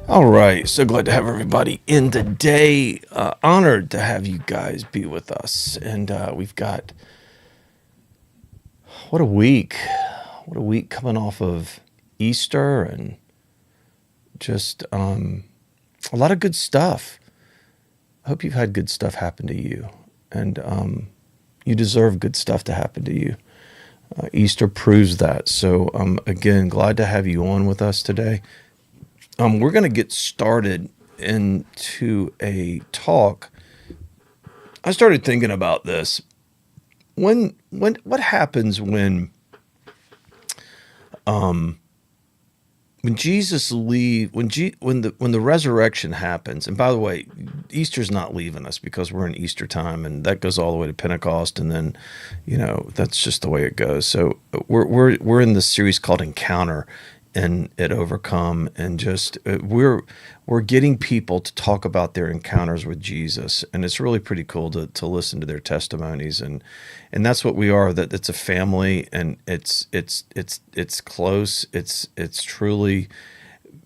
All right, so glad to have everybody in today. Honored to have you guys be with us, and we've got what a week, what a week coming off of Easter, and just a lot of good stuff. I hope you've had good stuff happen to you, and you deserve good stuff to happen to you. Easter proves that. So again, glad to have you on with us today. We're going to get started into a talk. I started thinking about this. What happens when Jesus when the resurrection happens? And by the way, Easter's not leaving us because we're in Easter time, and that goes all the way to Pentecost, and then, that's just the way it goes. So we're in this series called Encounter, and at Overcome, and just we're getting people to talk about their encounters with Jesus, and it's really pretty cool to listen to their testimonies, and that's what we are. That it's a family, and it's close. It's truly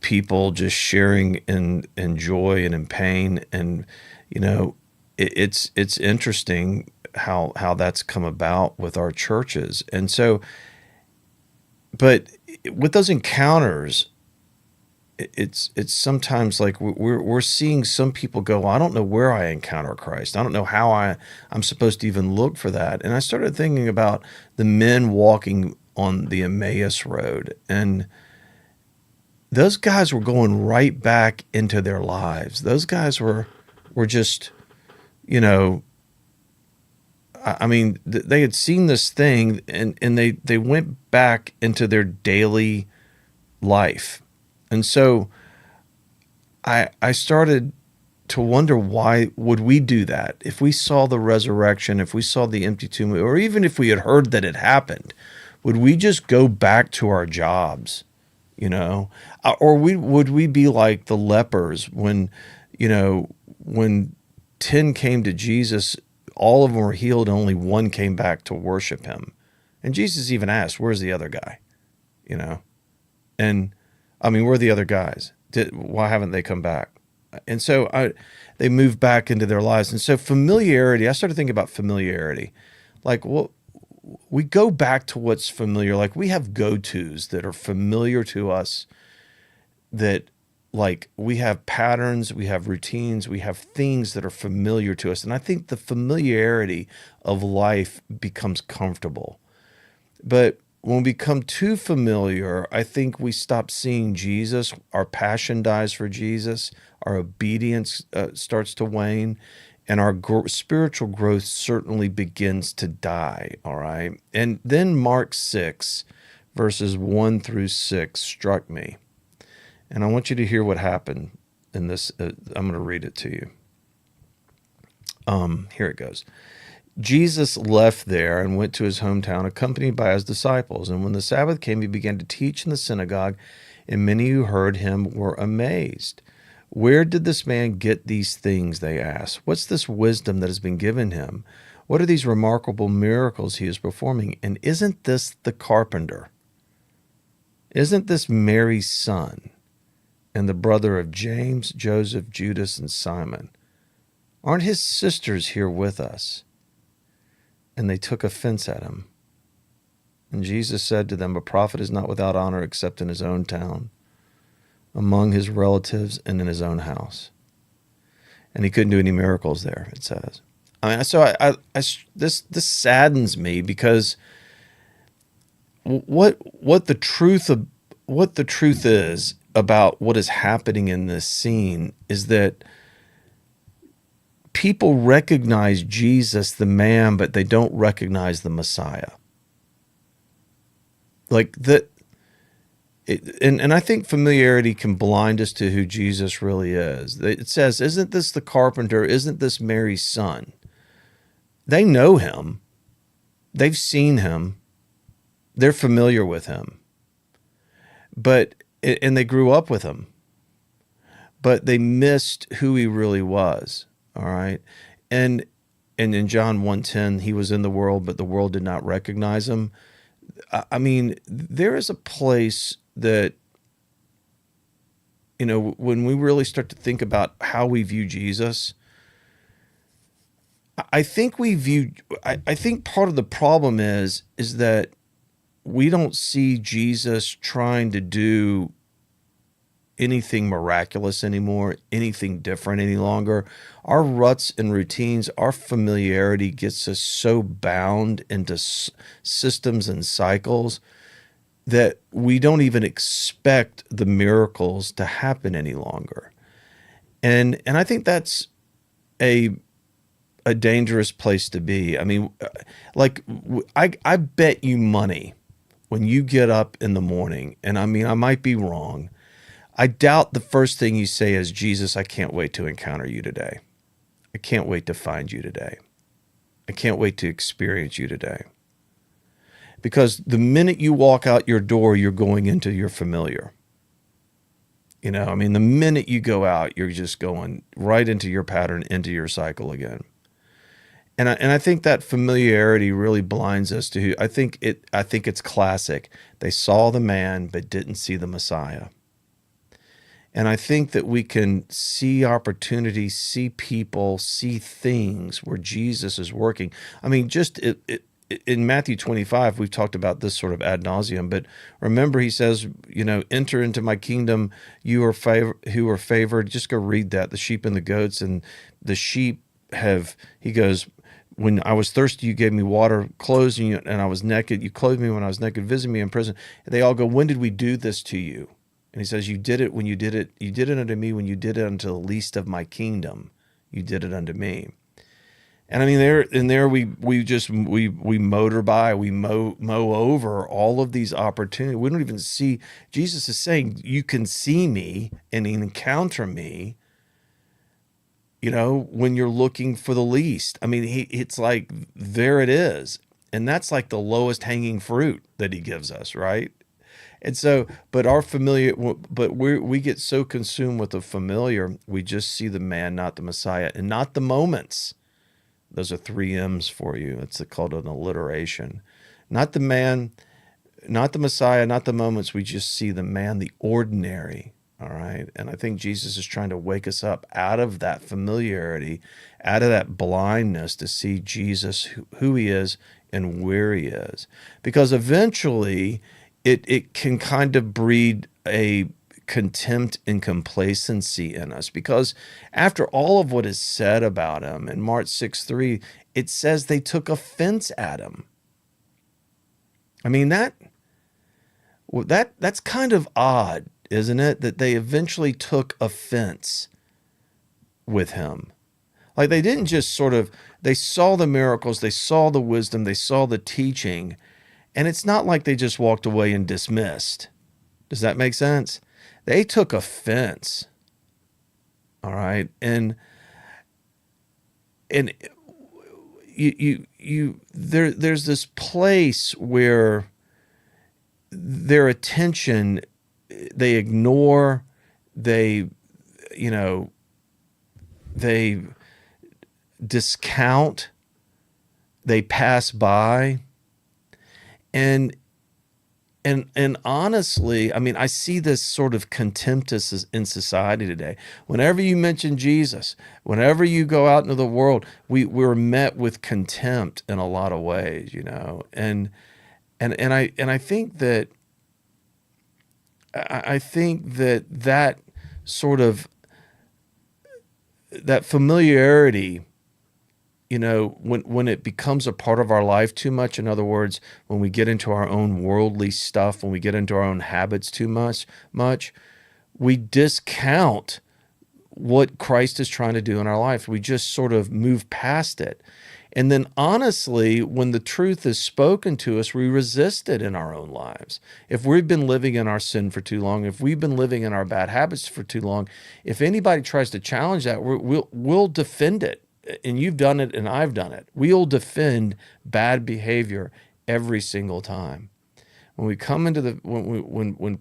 people just sharing in joy and in pain, and it's interesting how that's come about with our churches, and so. But with those encounters, it's sometimes like we're seeing some people go, well, I don't know where I encounter Christ. I don't know how I'm supposed to even look for that. And I started thinking about the men walking on the Emmaus road, and those guys were going right back into their lives. Those guys were just, you know, I mean, they had seen this thing, and they went back into their daily life. And so I started to wonder, why would we do that? If we saw the resurrection, if we saw the empty tomb, or even if we had heard that it happened, would we just go back to our jobs, Or would we be like the lepers when 10 came to Jesus, all of them were healed, and only one came back to worship him. And Jesus even asked, where's the other guy? And I mean, where are the other guys? Why haven't they come back? And so they moved back into their lives. And so familiarity, I started thinking about familiarity. Like, well, we go back to what's familiar. Like, we have go-tos that are familiar to us, that like we have patterns, we have routines, we have things that are familiar to us. And I think the familiarity of life becomes comfortable. But when we become too familiar, I think we stop seeing Jesus. Our passion dies for Jesus. Our obedience starts to wane. And our spiritual growth certainly begins to die, all right? And then Mark 6, verses 1 through 6 struck me. And I want you to hear what happened in this. I'm going to read it to you. Here it goes. Jesus left there and went to his hometown, accompanied by his disciples. And when the Sabbath came, he began to teach in the synagogue, and many who heard him were amazed. Where did this man get these things, they asked. What's this wisdom that has been given him? What are these remarkable miracles he is performing? And isn't this the carpenter? Isn't this Mary's son, and the brother of James, Joseph, Judas, and Simon? Aren't his sisters here with us? And they took offense at him. And Jesus said to them, a prophet is not without honor except in his own town, among his relatives, and in his own house. And he couldn't do any miracles there, it says. I mean, so this saddens me, because what the truth is about what is happening in this scene is that people recognize Jesus, the man, but they don't recognize the Messiah. Like that, and I think familiarity can blind us to who Jesus really is. It says, isn't this the carpenter? Isn't this Mary's son? They know him. They've seen him. They're familiar with him. And they grew up with him. But they missed who he really was. All right. And in John 1:10, he was in the world, but the world did not recognize him. I mean, there is a place that when we really start to think about how we view Jesus, I think I think part of the problem is that we don't see Jesus trying to do anything miraculous anymore, anything different any longer. Our ruts and routines, our familiarity gets us so bound into systems and cycles that we don't even expect the miracles to happen any longer. And I think that's a dangerous place to be. I mean, like I bet you money when you get up in the morning, and I mean, I might be wrong. I doubt the first thing you say is, Jesus, I can't wait to encounter you today. I can't wait to find you today. I can't wait to experience you today. Because the minute you walk out your door, you're going into your familiar. I mean, the minute you go out, you're just going right into your pattern, into your cycle again. And I think that familiarity really blinds us to who I think it's classic. They saw the man but didn't see the Messiah. And I think that we can see opportunities, see people, see things where Jesus is working. I mean, just in Matthew 25, we've talked about this sort of ad nauseum, but remember he says, enter into my kingdom, who are favored. Just go read that, the sheep and the goats. And the sheep he goes, when I was thirsty, you gave me water, clothes, and I was naked. You clothed me when I was naked, visited me in prison. And they all go, when did we do this to you? And he says, you did it when you did it. You did it unto me when you did it unto the least of my kingdom. You did it unto me. And I mean, there we motor by, we mow over all of these opportunities. We don't even see. Jesus is saying, you can see me and encounter me, when you're looking for the least. I mean, it's like, there it is. And that's like the lowest hanging fruit that he gives us, right? And so, but we get so consumed with the familiar, we just see the man, not the Messiah, and not the moments. Those are 3 M's for you. It's called an alliteration. Not the man, not the Messiah, not the moments. We just see the man, the ordinary. All right. And I think Jesus is trying to wake us up out of that familiarity, out of that blindness to see Jesus, who he is and where he is. Because eventually it can kind of breed a contempt and complacency in us, because after all of what is said about him in Mark 6:3, it says they took offense at him. I mean, that's kind of odd, isn't it? That they eventually took offense with him. Like, they didn't just they saw the miracles, they saw the wisdom, they saw the teaching, and it's not like they just walked away and dismissed. Does that make sense? They took offense. All right. And there's this place where their attention, they ignore, they discount, they pass by. And honestly, I mean, I see this sort of contempt in society today. Whenever you mention Jesus, whenever you go out into the world, we're met with contempt in a lot of ways, And I think that that sort of that familiarity, when it becomes a part of our life too much, in other words, when we get into our own worldly stuff, when we get into our own habits too much, we discount what Christ is trying to do in our life. We just sort of move past it. And then honestly, when the truth is spoken to us, we resist it in our own lives. If we've been living in our sin for too long, if we've been living in our bad habits for too long, if anybody tries to challenge that, we'll defend it. And you've done it and I've done it. We'll defend bad behavior every single time. When we come into when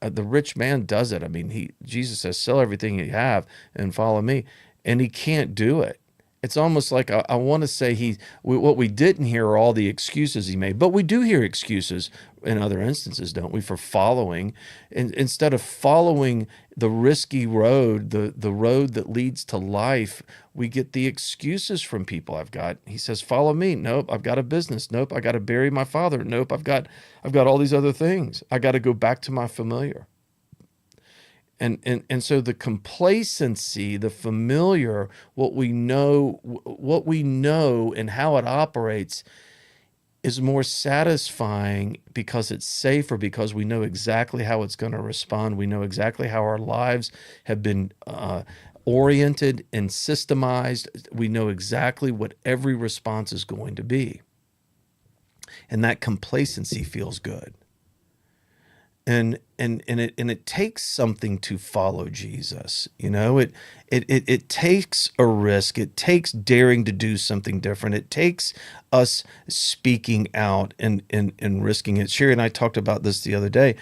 the rich man does it, I mean, Jesus says, sell everything you have and follow me. And he can't do it. It's almost like I want to say what we didn't hear are all the excuses he made, but we do hear excuses in other instances, don't we, for following, instead of following the risky road, the road that leads to life. We get the excuses from people. He says, follow me. Nope, I've got a business. Nope, I got to bury my father. Nope, I've got all these other things. I got to go back to my familiar. And so the complacency, the familiar, what we know and how it operates is more satisfying because it's safer, because we know exactly how it's going to respond. We know exactly how our lives have been oriented and systemized. We know exactly what every response is going to be. And that complacency feels good. And it takes something to follow Jesus. It takes a risk. It takes daring to do something different. It takes us speaking out and risking it. Sherry and I talked about this the other day.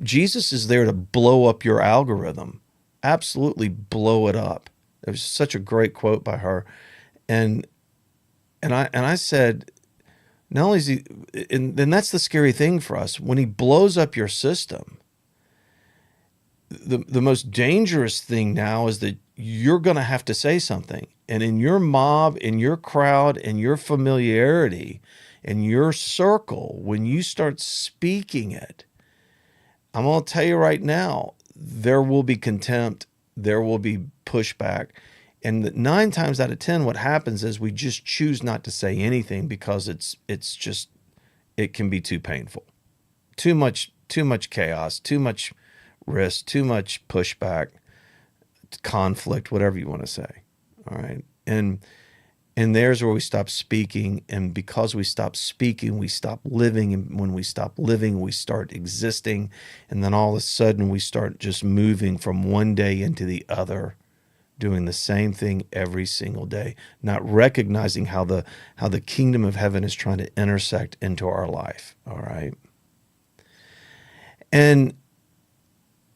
Jesus is there to blow up your algorithm, absolutely blow it up. It was such a great quote by her, and I said, not only is he, and that's the scary thing for us. When he blows up your system, the most dangerous thing now is that you're going to have to say something. And in your mob, in your crowd, in your familiarity, in your circle, when you start speaking it, I'm going to tell you right now, there will be contempt, there will be pushback. And 9 times out of 10, what happens is we just choose not to say anything because it can be too painful, too much chaos, too much risk, too much pushback, conflict, whatever you want to say. All right, and there's where we stop speaking, and because we stop speaking, we stop living, and when we stop living, we start existing, and then all of a sudden we start just moving from one day into the other, doing the same thing every single day, not recognizing how the kingdom of heaven is trying to intersect into our life. All right. And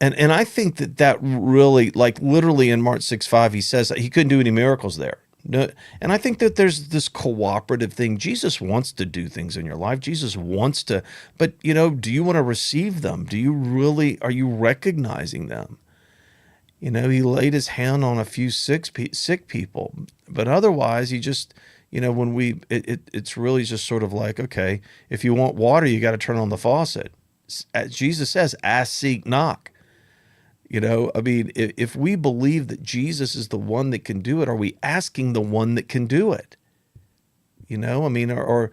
I think that really, like literally in Mark 6:5, he says that he couldn't do any miracles there. No, and I think that there's this cooperative thing. Jesus wants to do things in your life. Jesus wants to, but do you want to receive them? Are you recognizing them? He laid his hand on a few sick people, but otherwise he just, it's really just sort of like, okay, if you want water, you got to turn on the faucet. As Jesus says, ask, seek, knock. If we believe that Jesus is the one that can do it, are we asking the one that can do it? Or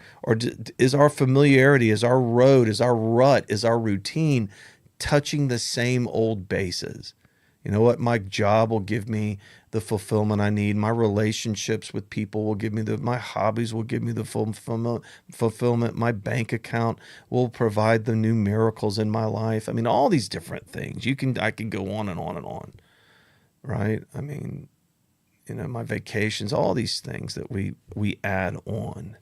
is our familiarity, is our road, is our rut, is our routine touching the same old bases? You know what? My job will give me the fulfillment I need. My relationships with people will give me my hobbies will give me the fulfillment. My bank account will provide the new miracles in my life. All these different things. I can go on and on and on, right? My vacations, all these things that we add on.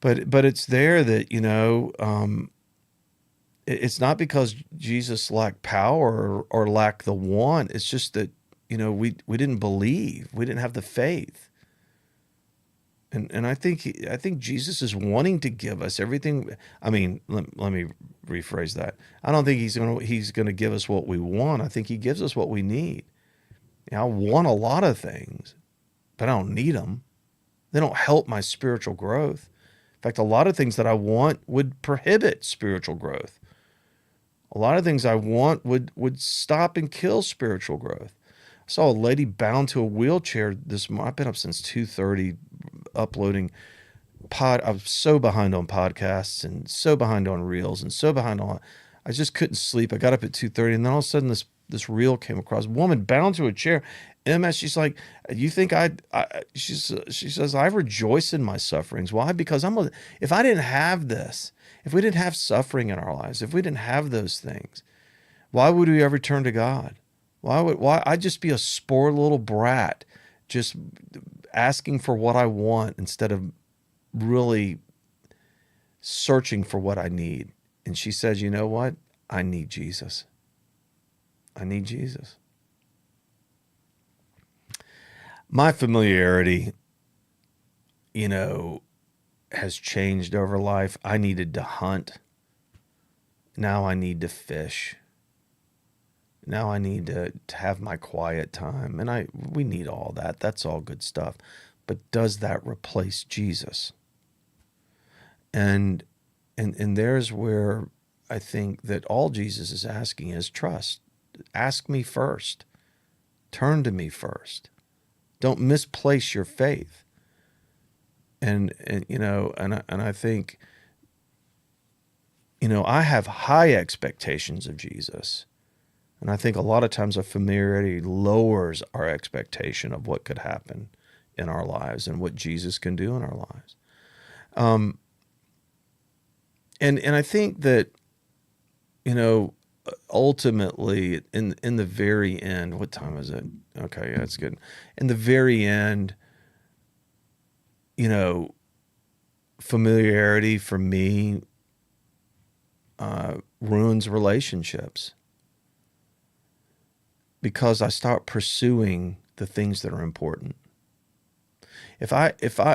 But it's there that, it's not because Jesus lacked power or lacked the want. It's just that, we didn't believe. We didn't have the faith. And I think Jesus is wanting to give us everything. Let me rephrase that. I don't think he's going to give us what we want. I think he gives us what we need. I want a lot of things, but I don't need them. They don't help my spiritual growth. In fact, a lot of things that I want would prohibit spiritual growth. A lot of things I want would stop and kill spiritual growth. I saw a lady bound to a wheelchair this morning. I've been up since 2:30 uploading I'm so behind on podcasts and so behind on reels and so behind on. I just couldn't sleep. I got up at 2:30 and then all of a sudden this reel came across. A woman bound to a chair. MS, she's like, you think she says, I rejoice in my sufferings. Why? Because if I didn't have this, if we didn't have suffering in our lives, if we didn't have those things, why would we ever turn to God? Why I'd just be a spoiled little brat, just asking for what I want instead of really searching for what I need. And she says, you know what? I need Jesus. I need Jesus. My familiarity, you know, has changed over life. I needed to hunt. Now I need to fish. Now I need to have my quiet time. And we need all that. That's all good stuff. But does that replace Jesus? And there's where I think that all Jesus is asking is trust. Ask me first. Turn to me first. Don't misplace your faith. And you know, and I think, you know, I have high expectations of Jesus. And I think a lot of times our familiarity lowers our expectation of what could happen in our lives and what Jesus can do in our lives. And I think that, you know, ultimately in the very end, what time is it? Okay, yeah, it's good. In the very end, you know, familiarity for me ruins relationships because I start pursuing the things that are important. If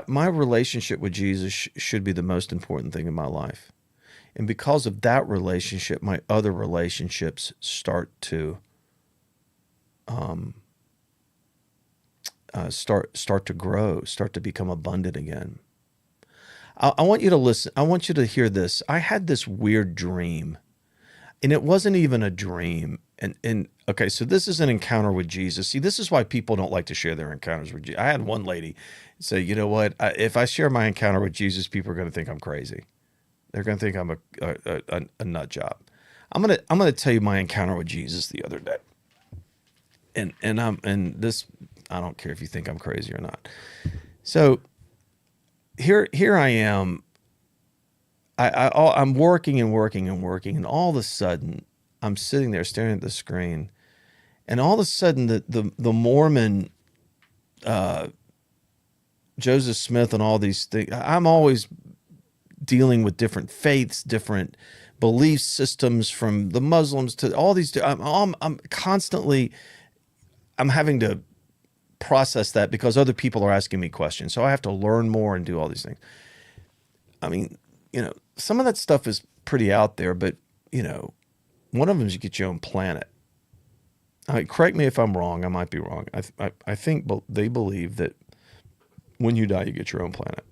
my relationship with Jesus should be the most important thing in my life. And because of that relationship, my other relationships start to start to grow, start to become abundant again. I want you to listen. I want you to hear this. I had this weird dream, and it wasn't even a dream. And okay, so this is an encounter with Jesus. See, this is why people don't like to share their encounters with Jesus. I had one lady say, you know what? If I share my encounter with Jesus, people are going to think I'm crazy. They're going to think I'm a nut job. I'm gonna tell you my encounter with Jesus the other day, and this, I don't care if you think I'm crazy or not. So here I am. I'm working and working and working, and all of a sudden I'm sitting there staring at the screen, and all of a sudden the Mormon Joseph Smith and all these things. I'm always dealing with different faiths, different belief systems, from the Muslims to all these. I'm constantly, I'm having to process that because other people are asking me questions. So I have to learn more and do all these things. I mean, you know, some of that stuff is pretty out there, but, you know, one of them is you get your own planet. Correct me if I'm wrong. I might be wrong. I think they believe that when you die, you get your own planet.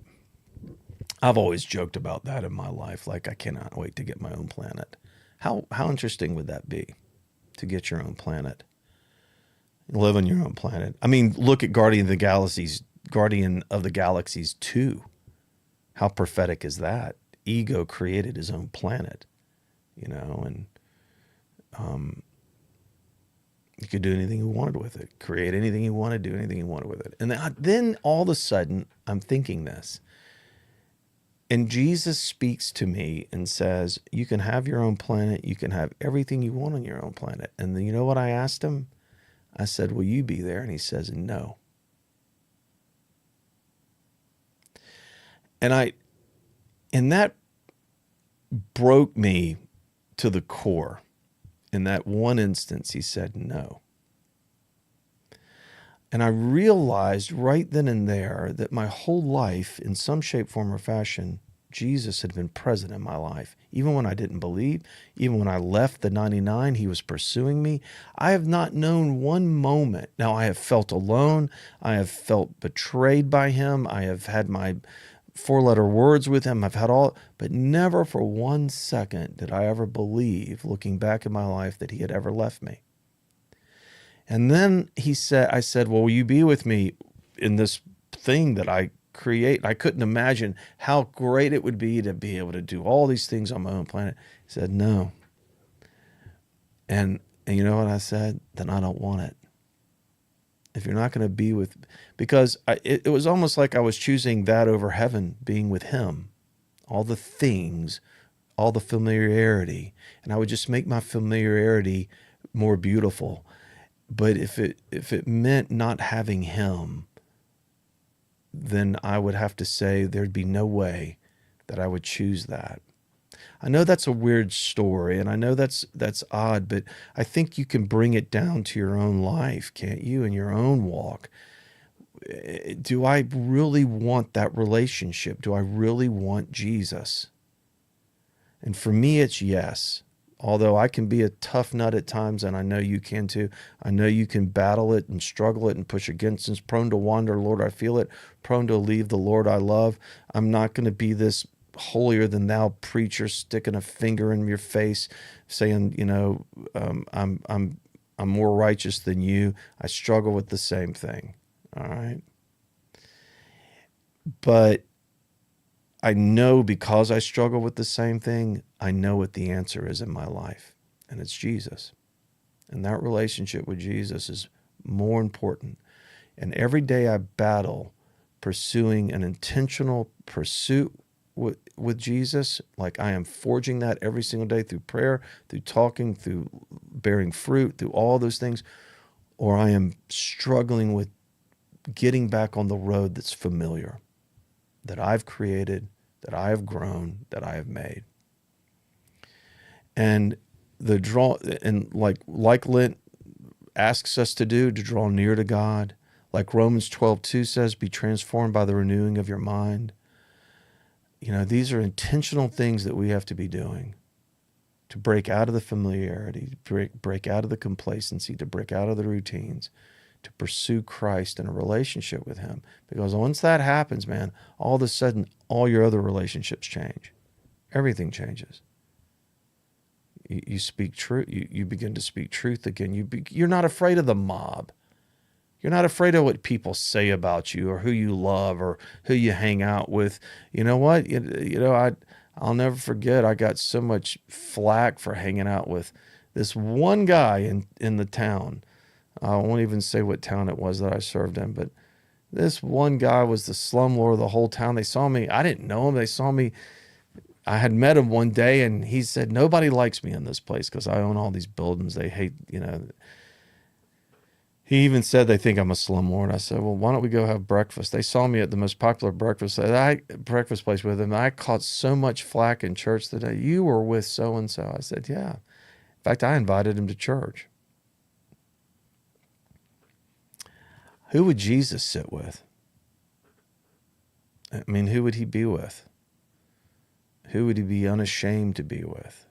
I've always joked about that in my life. Like, I cannot wait to get my own planet. How interesting would that be, to get your own planet, live on your own planet? I mean, look at Guardian of the Galaxies 2. How prophetic is that? Ego created his own planet, you know, and you could do anything you wanted with it, create anything you wanted, do anything you wanted with it. And then all of a sudden, I'm thinking this. And Jesus speaks to me and says, you can have your own planet. You can have everything you want on your own planet. And then, you know what I asked him? I said, will you be there? And he says, no. And that broke me to the core. In that one instance, he said no. And I realized right then and there that my whole life, in some shape, form, or fashion, Jesus had been present in my life. Even when I didn't believe, even when I left the 99, he was pursuing me. I have not known one moment. Now, I have felt alone. I have felt betrayed by him. I have had my four-letter words with him. I've had all, but never for 1 second did I ever believe, looking back in my life, that he had ever left me. And then I said, well, will you be with me in this thing that I create? I couldn't imagine how great it would be to be able to do all these things on my own planet. He said, no. And you know what I said? Then I don't want it. If you're not going to be with, because it was almost like I was choosing that over heaven, being with him, all the things, all the familiarity, and I would just make my familiarity more beautiful. But if it meant not having him, then I would have to say there'd be no way that I would choose that. I know that's a weird story, and I know that's odd, but I think you can bring it down to your own life, can't you, in your own walk? do I really want that relationship? Do I really want Jesus? And for me, it's yes. Although I can be a tough nut at times, and I know you can too. I know you can battle it and struggle it and push against it. Prone to wander, Lord, I feel it. Prone to leave the Lord I love. I'm not going to be this holier than thou preacher sticking a finger in your face, saying, I'm more righteous than you. I struggle with the same thing. All right, but I know because I struggle with the same thing, I know what the answer is in my life, and it's Jesus. And that relationship with Jesus is more important. And every day I battle pursuing an intentional pursuit with Jesus, like I am forging that every single day through prayer, through talking, through bearing fruit, through all those things, or I am struggling with getting back on the road that's familiar, that I've created, that I have grown, that I have made. And like Lent asks us to do, to draw near to God, like Romans 12:2 says, be transformed by the renewing of your mind. These are intentional things that we have to be doing to break out of the familiarity, to break out of the complacency, to break out of the routines, to pursue Christ in a relationship with him. Because once that happens, man, all of a sudden, all your other relationships change. Everything changes. You speak truth. You begin to speak truth again. You're not afraid of the mob. You're not afraid of what people say about you or who you love or who you hang out with. You know what? I'll never forget. I got so much flack for hanging out with this one guy in the town. I won't even say what town it was that I served in, but this one guy was the slumlord of the whole town. They saw me. I didn't know him. They saw me. I had met him one day, and he said, nobody likes me in this place because I own all these buildings. They hate, He even said they think I'm a slumlord. I said, well, why don't we go have breakfast? They saw me at the most popular breakfast place with him. I caught so much flack in church today. You were with so-and-so. I said, yeah. In fact, I invited him to church. Who would Jesus sit with? I mean, who would he be with? Who would he be unashamed to be with?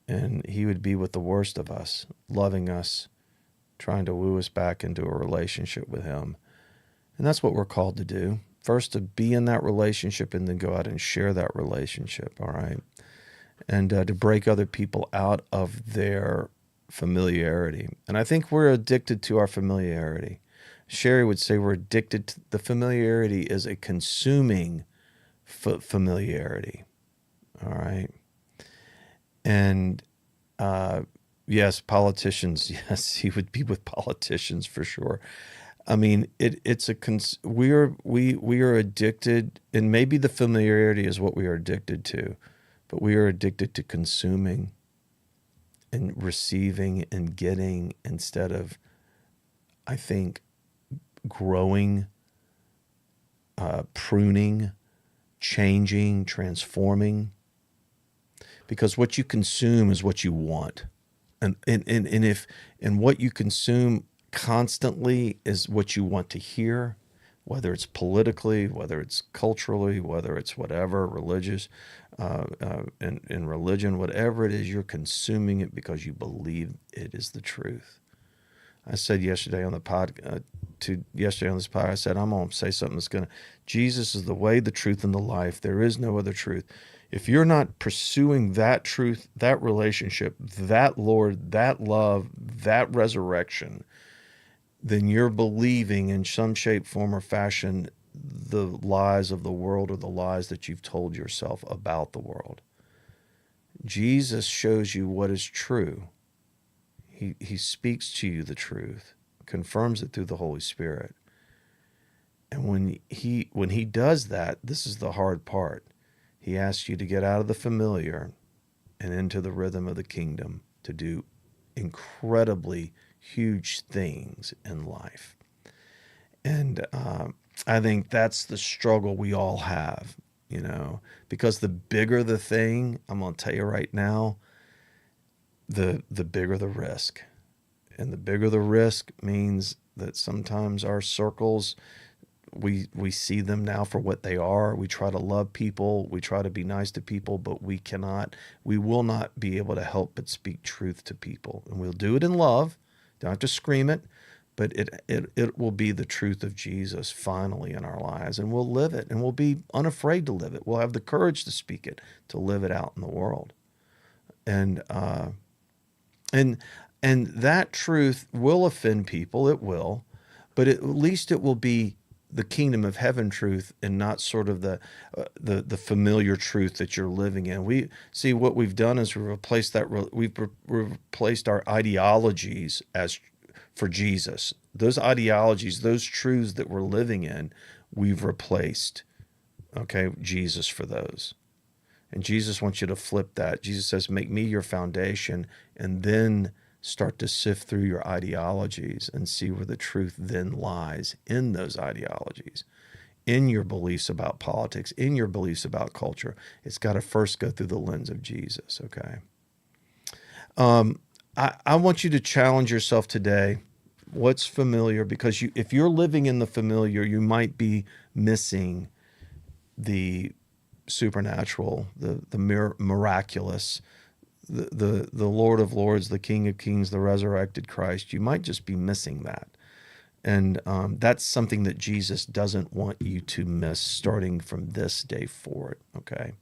And he would be with the worst of us, loving us, trying to woo us back into a relationship with him. And that's what we're called to do. First, to be in that relationship and then go out and share that relationship, all right? And to break other people out of their familiarity. And I think we're addicted to our familiarity. Sherry would say we're addicted to the familiarity is a consuming familiarity, all right? And yes, politicians. Yes, he would be with politicians for sure. I mean, we are addicted, and maybe the familiarity is what we are addicted to, but we are addicted to consuming and receiving and getting instead of, I think, growing, pruning, changing, transforming. Because what you consume is what you want. And what you consume constantly is what you want to hear, whether it's politically, whether it's culturally, whether it's whatever, religious, in religion, whatever it is, you're consuming it because you believe it is the truth. I said yesterday on the yesterday on this pod, I said, I'm going to say something that's going to, Jesus is the way, the truth, and the life. There is no other truth. If you're not pursuing that truth, that relationship, that Lord, that love, that resurrection, then you're believing in some shape, form, or fashion the lies of the world or the lies that you've told yourself about the world. Jesus shows you what is true. He speaks to you the truth, confirms it through the Holy Spirit. And when he does that, this is the hard part. He asks you to get out of the familiar and into the rhythm of the kingdom to do incredibly huge things in life. And I think that's the struggle we all have, because the bigger the thing, I'm going to tell you right now, the bigger the risk. And the bigger the risk means that sometimes our circles, we see them now for what they are. We try to love people, we try to be nice to people, but we will not be able to help but speak truth to people. And we'll do it in love. Don't have to scream it, but it will be the truth of Jesus finally in our lives, and we'll live it, and we'll be unafraid to live it. We'll have the courage to speak it, to live it out in the world. And and and that truth will offend people, it will, but at least it will be the kingdom of heaven truth, and not sort of the familiar truth that you're living in. We see what we've done is we've replaced our ideologies as for Jesus. Those ideologies, those truths that we're living in, we've replaced, okay, Jesus for those. And Jesus wants you to flip that. Jesus says, make me your foundation, and then start to sift through your ideologies and see where the truth then lies in those ideologies, in your beliefs about politics, in your beliefs about culture. It's got to first go through the lens of Jesus, okay? I want you to challenge yourself today. What's familiar? Because if you're living in the familiar, you might be missing the supernatural, the miraculous, the Lord of Lords, the King of Kings, the resurrected Christ. You might just be missing that. And that's something that Jesus doesn't want you to miss starting from this day forward, okay?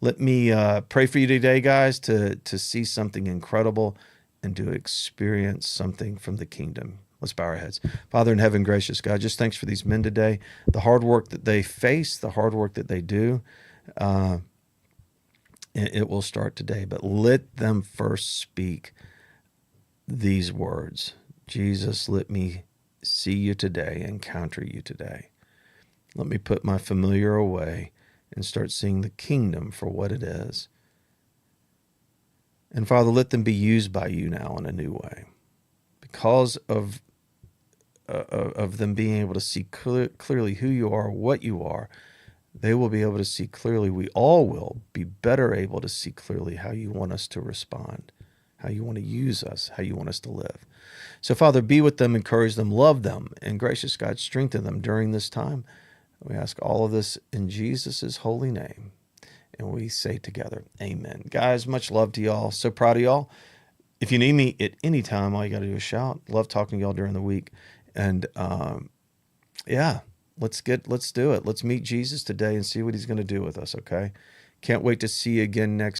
Let me pray for you today, guys, to see something incredible and to experience something from the kingdom. Let's bow our heads. Father in heaven, gracious God, just thanks for these men today, the hard work that they face, the hard work that they do. It will start today, but let them first speak these words. Jesus, let me see you today, encounter you today. Let me put my familiar away and start seeing the kingdom for what it is. And Father, let them be used by you now in a new way. Because of them being able to see clearly who you are, what you are, they will be able to see clearly. We all will be better able to see clearly how you want us to respond, how you want to use us, how you want us to live. So, Father, be with them, encourage them, love them, and gracious God, strengthen them during this time. We ask all of this in Jesus' holy name. And we say together, amen. Guys, much love to y'all. So proud of y'all. If you need me at any time, all you got to do is shout. Love talking to y'all during the week. And yeah, let's do it. Let's meet Jesus today and see what he's going to do with us, okay? Can't wait to see you again next